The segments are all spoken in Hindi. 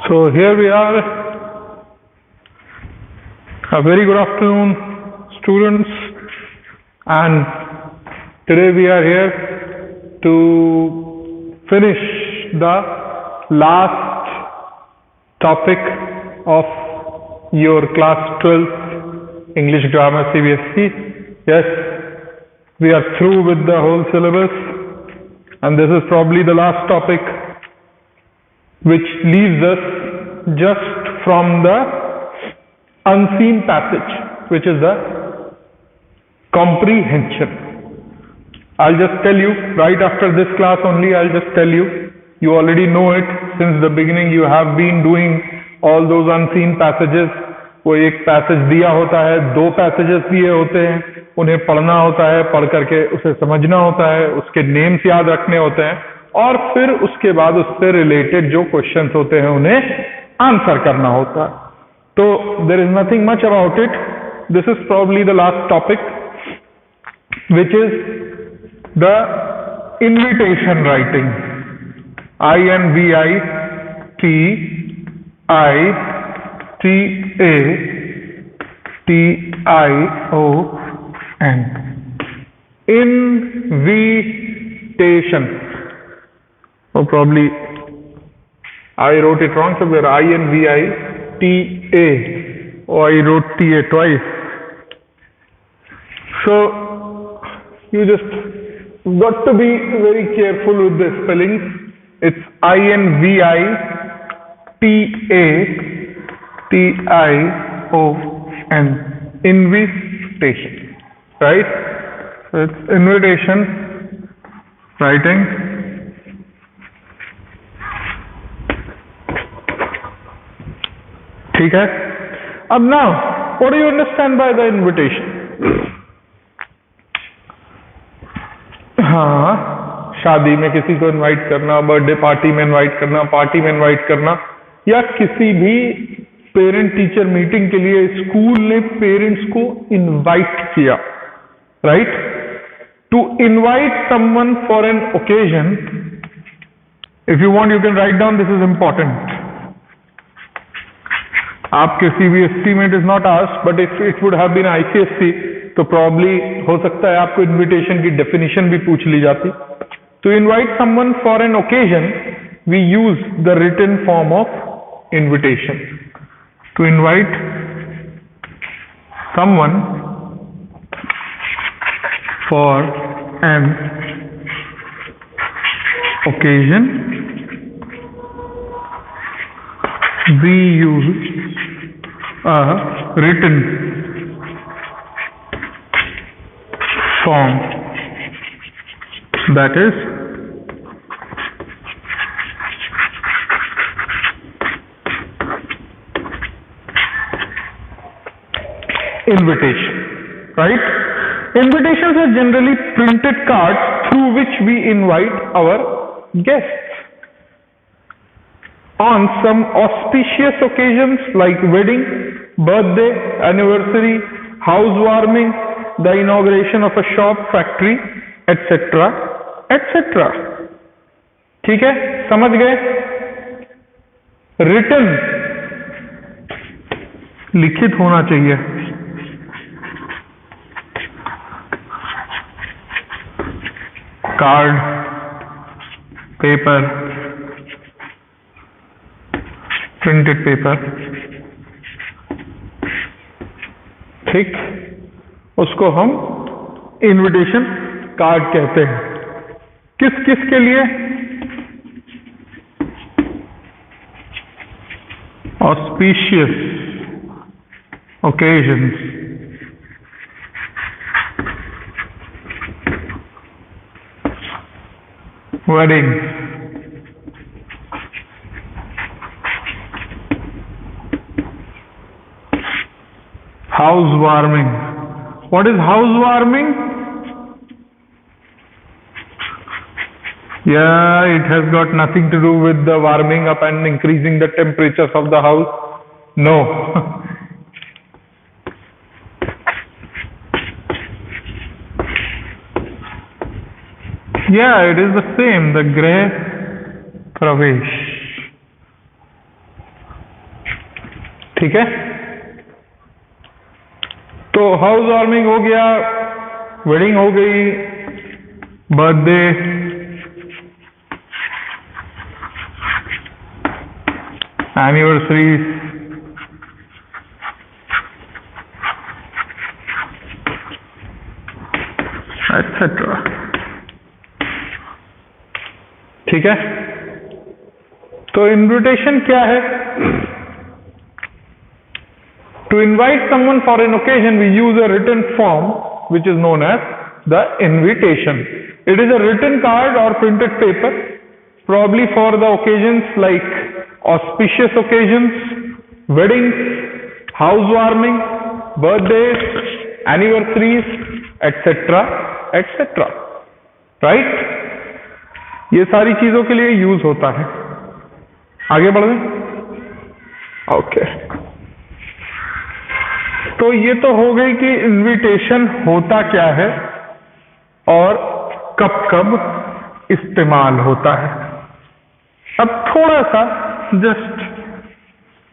So here we are. A very good afternoon, students, and today we are here to finish the last topic of your class 12th English grammar CBSE. Yes, we are through with the whole syllabus, and this is probably the last topic which leaves us just from the unseen passage, which is the comprehension. I'll just tell you right after this class only, I'll just tell you, you already know it since the beginning, you have been doing all those unseen passages. वो एक पैसेज दिया होता है, दो पैसेजेस दिए होते हैं, उन्हें पढ़ना होता है, पढ़ करके उसे समझना होता है, उसके नेम्स याद रखने होते हैं और फिर उसके बाद उससे रिलेटेड जो क्वेश्चंस होते हैं उन्हें आंसर करना होता है. तो there is nothing much about it. This is probably the last topic which is the invitation writing. INVITATION. Invitation. Oh, probably I wrote it wrong somewhere. INVITA. Oh, I wrote TA twice. So you just got to be very careful with the spellings. It's INVITATION. Invitation. Right? So it's invitation writing. ठीक है. अब now, what do you understand by the invitation? हाँ, शादी में किसी को इनवाइट करना, बर्थडे पार्टी में इनवाइट करना, पार्टी में इनवाइट करना, या किसी भी पेरेंट टीचर मीटिंग के लिए स्कूल ने पेरेंट्स को इनवाइट किया. Right? To invite someone for an occasion, if you want you can write down, this is important. आपके CBSE में it is not asked, but if it would have been ICSE तो प्रॉब्ली हो सकता है आपको इनविटेशन की डेफिनेशन भी पूछ ली जाती. To invite someone for an occasion we use the written form of invitation. To invite someone for an occasion we use a written form, that is invitation. Right? Invitations are generally printed cards through which we invite our guests. On some auspicious occasions like wedding, birthday, anniversary, housewarming, the inauguration of a shop, factory, etc., etc. ठीक है? समझ गए? रिटन लिखित होना चाहिए. कार्ड, पेपर, प्रिंटेड पेपर, ठीक, उसको हम इनविटेशन कार्ड कहते हैं. किस किस के लिए? Auspicious occasions, wedding, housewarming. What is housewarming? Yeah, it has got nothing to do with the warming up and increasing the temperatures of the house. No. Yeah, it is the same, the Greh Pravesh. ठीक है, तो हाउस वार्मिंग हो गया, वेडिंग हो गई, बर्थडे, एनिवर्सरी, एटसेट्रा। ठीक है, तो इन्विटेशन क्या है? To invite someone for an occasion, we use a written form which is known as the invitation. It is a written card or printed paper, probably for the occasions like auspicious occasions, weddings, housewarming, birthdays, anniversaries, etc., etc. Right? ये सारी चीजों के लिए यूज होता है। आगे बढ़ दें? ओके, तो ये तो हो गई कि इनविटेशन होता क्या है और कब कब इस्तेमाल होता है। अब थोड़ा सा just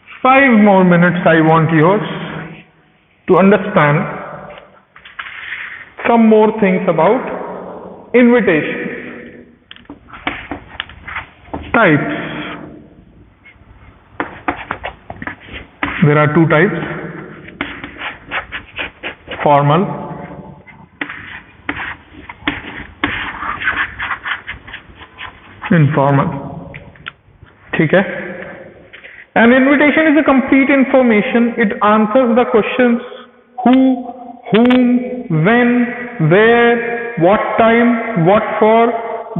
5 more minutes I want yours to understand some more things about invitation. Types. There are 2 types. Formal, informal. ठीक है, an invitation is a complete information. It answers the questions who, whom, when, where, what time, what for.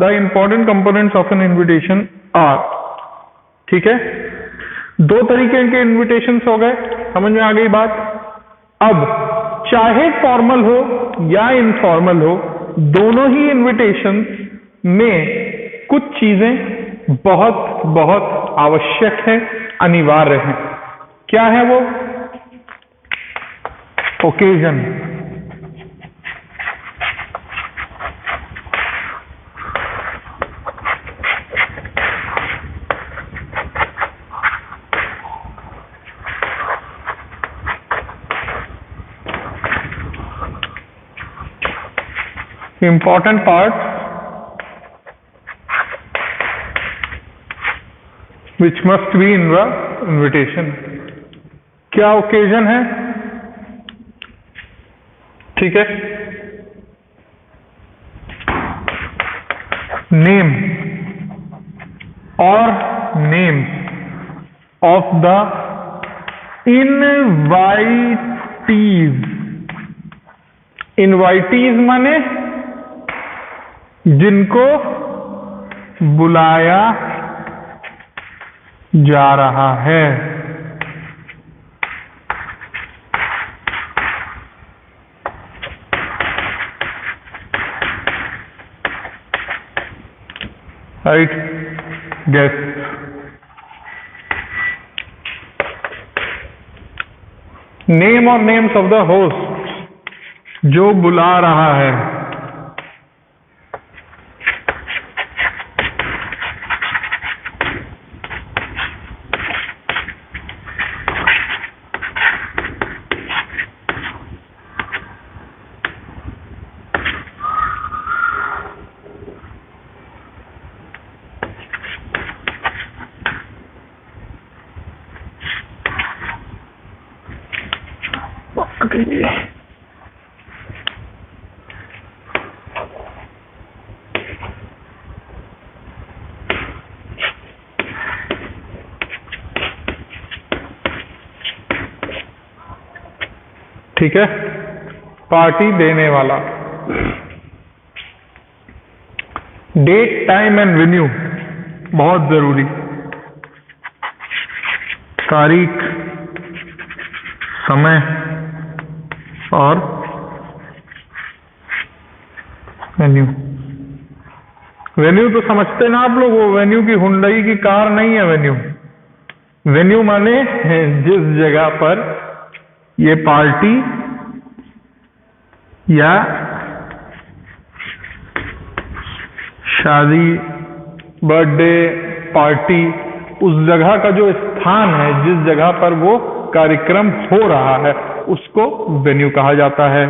The important components of an invitation are. ठीक है, 2 तरीके के इन्विटेशंस हो गए, समझ में आ गई बात। अब चाहे फॉर्मल हो या इनफॉर्मल हो, दोनों ही इनविटेशंस में कुछ चीजें बहुत बहुत आवश्यक है, अनिवार्य है। क्या है वो? Occasion, important parts which must be in the invitation. क्या ओकेजन है? ठीक है, नेम और names of the invitees. Invitees माने जिनको बुलाया जा रहा है। Right, guest. नेम और नेम्स ऑफ द होस्ट, जो बुला रहा है। ठीक है, पार्टी देने वाला। डेट, टाइम एंड वेन्यू बहुत जरूरी। तारीख, समय और वेन्यू। वेन्यू तो समझते ना आप लोग, वो वेन्यू की हुंडई की कार नहीं है वेन्यू। वेन्यू माने जिस जगह पर ये पार्टी या शादी, बर्थडे पार्टी, उस जगह का जो स्थान है, जिस जगह पर वो कार्यक्रम हो रहा है उसको वेन्यू कहा जाता है।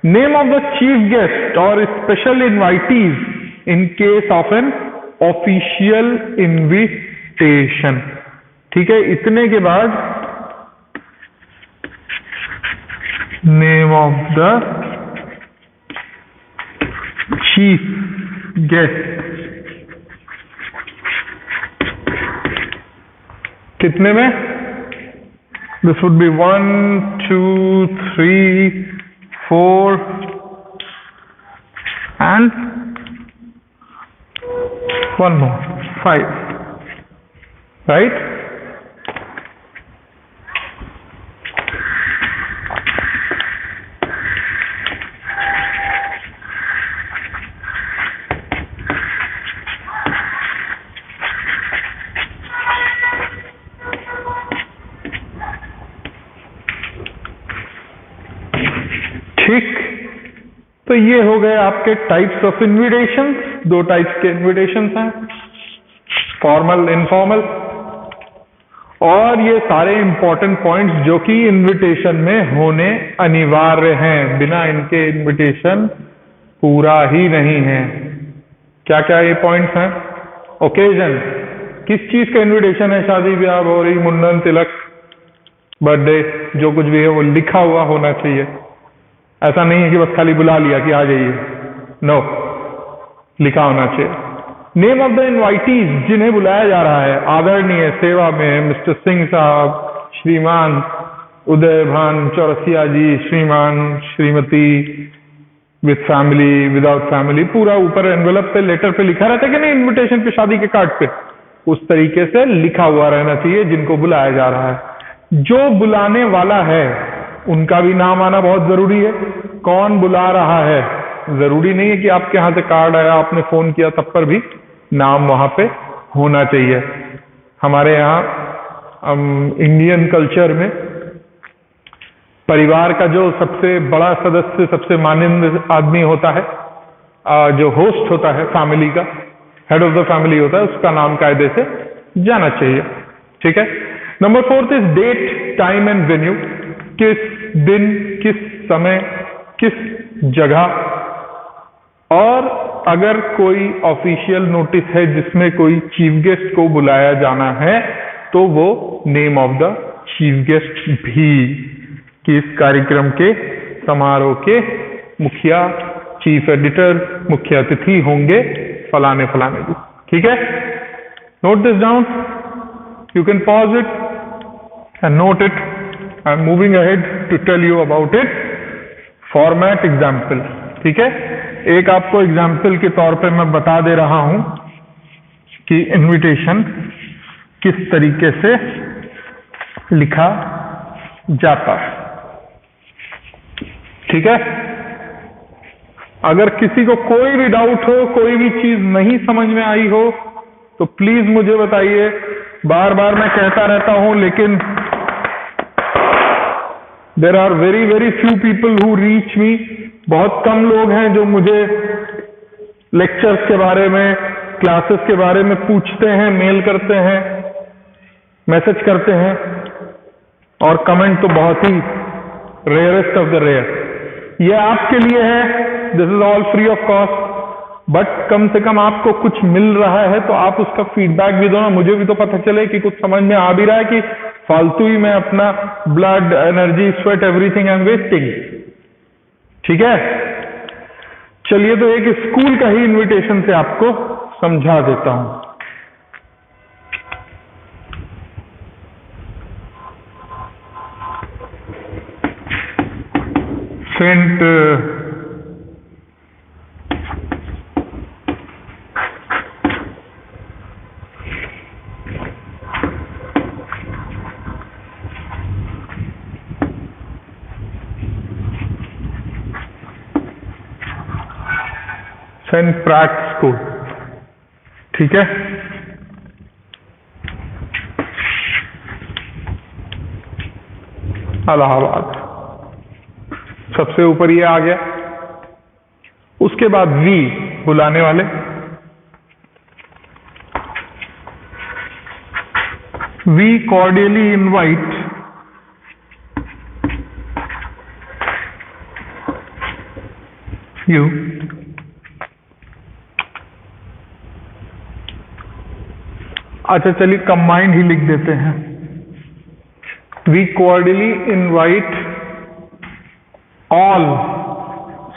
Name of the chief guest और special invitees in case of an official invitation. ठीक है, इतने के बाद name of the chief guest कितने में? This would be 1 2 3 4 and 1 more 5, right? ठीक, तो ये हो गए आपके टाइप्स ऑफ इन्विटेशंस। 2 टाइप्स के इन्विटेशंस हैं, फॉर्मल, इनफॉर्मल। और ये सारे इंपॉर्टेंट पॉइंट्स जो कि इन्विटेशन में होने अनिवार्य हैं, बिना इनके इन्विटेशन पूरा ही नहीं है। क्या क्या ये पॉइंट्स हैं? ओकेजन, किस चीज का इन्विटेशन है? शादी ब्याह, भोरी, मुंडन, तिलक, बर्थडे, जो कुछ भी है वो लिखा हुआ होना चाहिए। ऐसा नहीं है कि बस खाली बुला लिया कि आ जाइए, नो, लिखा होना चाहिए। नेम ऑफ द इनवाइटीज, जिन्हें बुलाया जा रहा है, आदरणीय सेवा में मिस्टर सिंह साहब, श्रीमान उदय भान चौरसिया जी, श्रीमान Shrimati, with family, without family, पूरा ऊपर एनवेलप पे, लेटर पे लिखा रहता है कि नहीं, इनविटेशन पे, शादी के कार्ड पे, उस तरीके से लिखा हुआ रहना चाहिए जिनको बुलाया जा रहा है। जो बुलाने वाला है उनका भी नाम आना बहुत जरूरी है। कौन बुला रहा है, जरूरी नहीं है कि आपके यहाँ से कार्ड आया, आपने फोन किया, तब पर भी नाम वहां पे होना चाहिए। हमारे यहाँ इंडियन कल्चर में परिवार का जो सबसे बड़ा सदस्य, सबसे माननीय आदमी होता है, जो होस्ट होता है फैमिली का, हेड ऑफ द फैमिली होता है, उसका नाम कायदे से जाना चाहिए। ठीक है। Number 4 is date, time and venue. किस दिन, किस समय, किस जगह। और अगर कोई ऑफिशियल नोटिस है जिसमें कोई चीफ गेस्ट को बुलाया जाना है तो वो name of the chief guest भी, कि इस कार्यक्रम के समारोह के मुखिया, चीफ एडिटर, मुख्य अतिथि होंगे फलाने फलाने भी। ठीक है, note this down, you can pause it and note it. I am moving ahead to tell you about it. Format example. ठीक है, एक आपको एग्जाम्पल के तौर पे मैं बता दे रहा हूं कि इनविटेशन किस तरीके से लिखा जाता है। ठीक है, अगर किसी को कोई भी डाउट हो, कोई भी चीज नहीं समझ में आई हो तो प्लीज मुझे बताइए। बार बार मैं कहता रहता हूं, लेकिन there are very very few people who reach me. बहुत कम लोग हैं जो मुझे लेक्चर्स के बारे में, क्लासेस के बारे में पूछते हैं, मेल करते हैं, मैसेज करते हैं, और कमेंट तो बहुत ही रेयरेस्ट ऑफ द रेयर। ये आपके लिए है, this is all free of cost, but कम से कम आपको कुछ मिल रहा है तो आप उसका फीडबैक भी दो ना। मुझे भी तो पता चले कि कुछ समझ में आ भी रहा है कि फालतू ही मैं अपना blood, energy, sweat, everything I am wasting. ठीक है, चलिए तो एक स्कूल का ही इनविटेशन से आपको समझा देता हूं। Saint saint Pratt school. ठीक है, इलाहाबाद, सबसे ऊपर ये आ गया। उसके बाद वी, बुलाने वाले। We cordially invite you. अच्छा चलिए कंबाइंड ही लिख देते हैं. We cordially invite all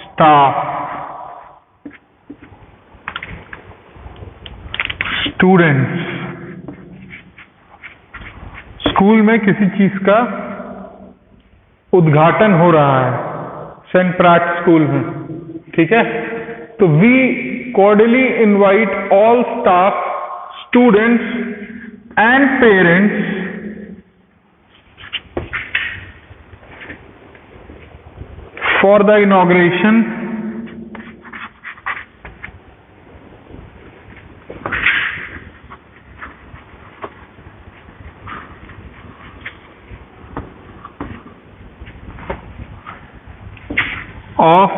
staff, students. School में किसी चीज का उद्घाटन हो रहा है सेंट प्रैट स्कूल में, ठीक है. तो we cordially invite all staff, students and parents for the inauguration of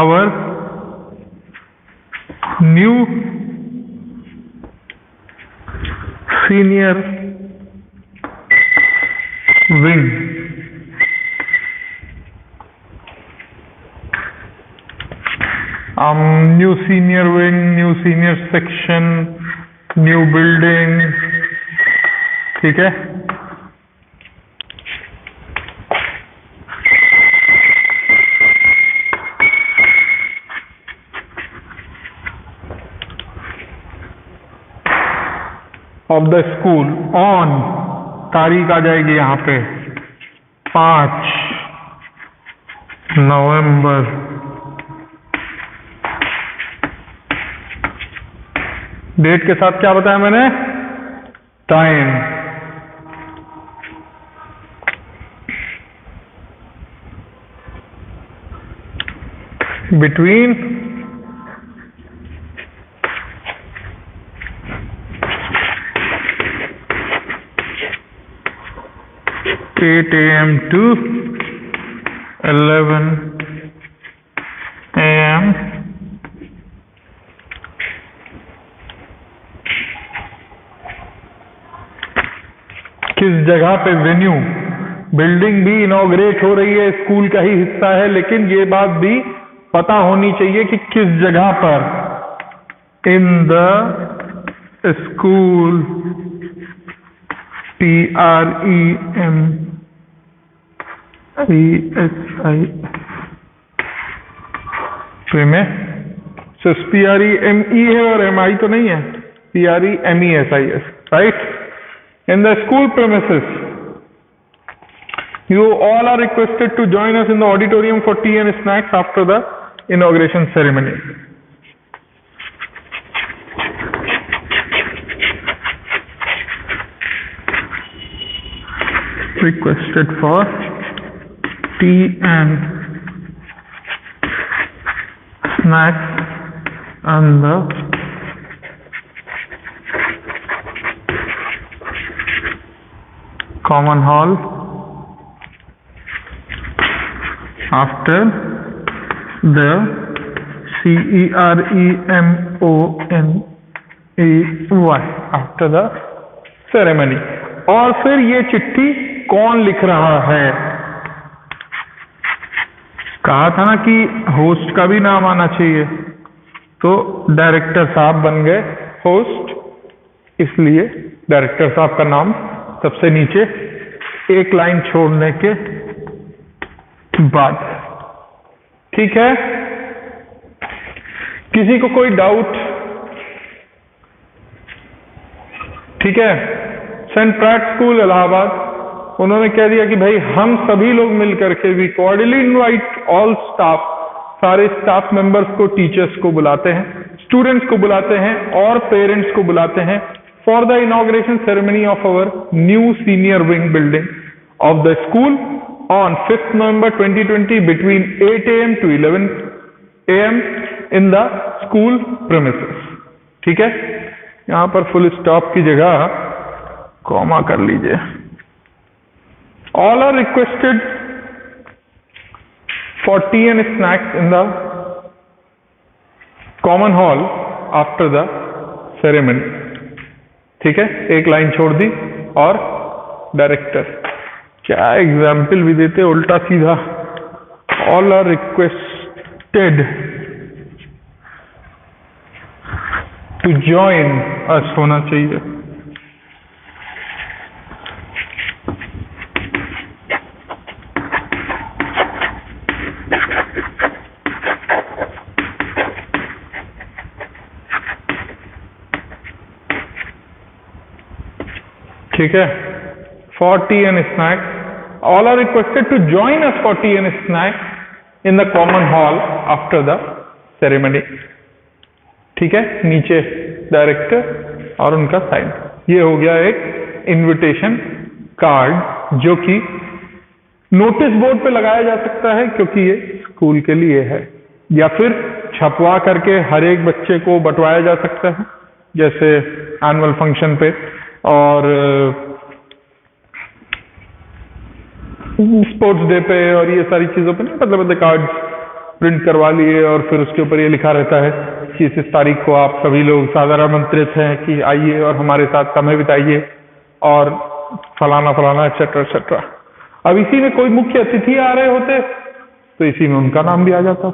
our new senior wing. New senior wing, new senior section, new building, ठीक है. ऑफ द स्कूल ऑन, तारीख आ जाएगी यहाँ पे 5 नवंबर. डेट के साथ क्या बताया मैंने? Time. Between 8 AM to 11 AM. किस जगह पे? वेन्यू. बिल्डिंग भी इनॉग्रेट हो रही है, स्कूल का ही हिस्सा है, लेकिन ये बात भी पता होनी चाहिए कि किस जगह पर. In the school, PREMESI प्रीमेसिस. PREME है और MI तो नहीं है. PREMESIS, right? In the school premises, you all are requested to join us in the auditorium for tea and snacks after the inauguration ceremony. Requested for tea and snacks and the common hall after the CEREMONY after the ceremony. और फिर ये चिट्ठी कौन लिख रहा है? कहा था ना कि होस्ट का भी नाम आना चाहिए, तो डायरेक्टर साहब बन गए होस्ट, इसलिए डायरेक्टर साहब का नाम सबसे नीचे एक लाइन छोड़ने के बाद. ठीक है. किसी को कोई डाउट? ठीक है. सेंट प्रैट स्कूल इलाहाबाद, उन्होंने कह दिया कि भाई हम सभी लोग मिलकर के we cordially invite all staff, सारे स्टाफ मेंबर्स को, टीचर्स को बुलाते हैं, स्टूडेंट्स को बुलाते हैं और पेरेंट्स को बुलाते हैं for the inauguration ceremony of our new senior wing building of the school on 5th November 2020 between 8 AM to 11 AM in the school premises. ठीक है. यहां पर फुल स्टॉप की जगह कॉमा कर लीजिए. All are requested for tea and snacks in the common hall after the ceremony. ठीक है. एक लाइन छोड़ दी. और डायरेक्टर क्या एग्जाम्पल भी देते उल्टा सीधा. All are requested requested to join us होना चाहिए। ठीक है, for tea and snacks, all are requested to join us for tea and snacks in the common hall after the ceremony। ठीक है, नीचे डायरेक्टर और उनका साइन, ये हो गया एक इनविटेशन कार्ड जो कि नोटिस बोर्ड पे लगाया जा सकता है क्योंकि ये स्कूल के लिए है, या फिर छपवा करके हर एक बच्चे को बंटवाया जा सकता है जैसे एनुअल फंक्शन पे, और स्पोर्ट्स डे पे और ये सारी चीजों पे नहीं, मतलब कार्ड्स प्रिंट करवा लिए और फिर उसके ऊपर ये लिखा रहता है कि इस तारीख को आप सभी लोग सादर आमंत्रित हैं कि आइए और हमारे साथ समय बिताइए और फलाना फलाना एक्सेट्रा एक्सेट्रा। अब इसी में कोई मुख्य अतिथि आ रहे होते तो इसी में उनका नाम भी आ जाता,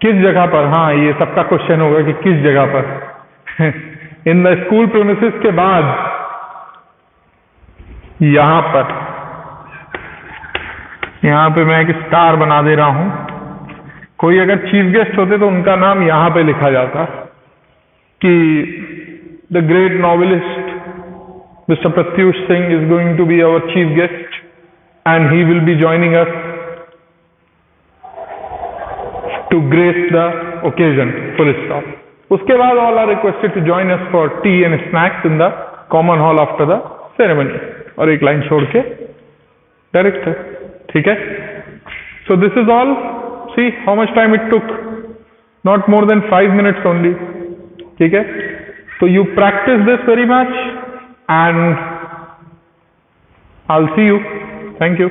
किस जगह पर। हाँ, ये सबका क्वेश्चन होगा कि किस जगह पर इन द स्कूल प्रीमिसेस के बाद यहां पे मैं एक स्टार बना दे रहा हूं। कोई अगर चीफ गेस्ट होते तो उनका नाम यहां पे लिखा जाता कि the great novelist mister Pratyush Singh is going to be our chief guest and he will be joining us to grace the occasion, full stop. उसके बाद all are requested to join us for tea and snacks in the common hall after the ceremony, और एक लाइन छोड़ के डायरेक्टर। ठीक है, so this is all. See how much time it took, not more than 5 minutes only. ठीक है, तो you practice this very much and I will see you. Thank you.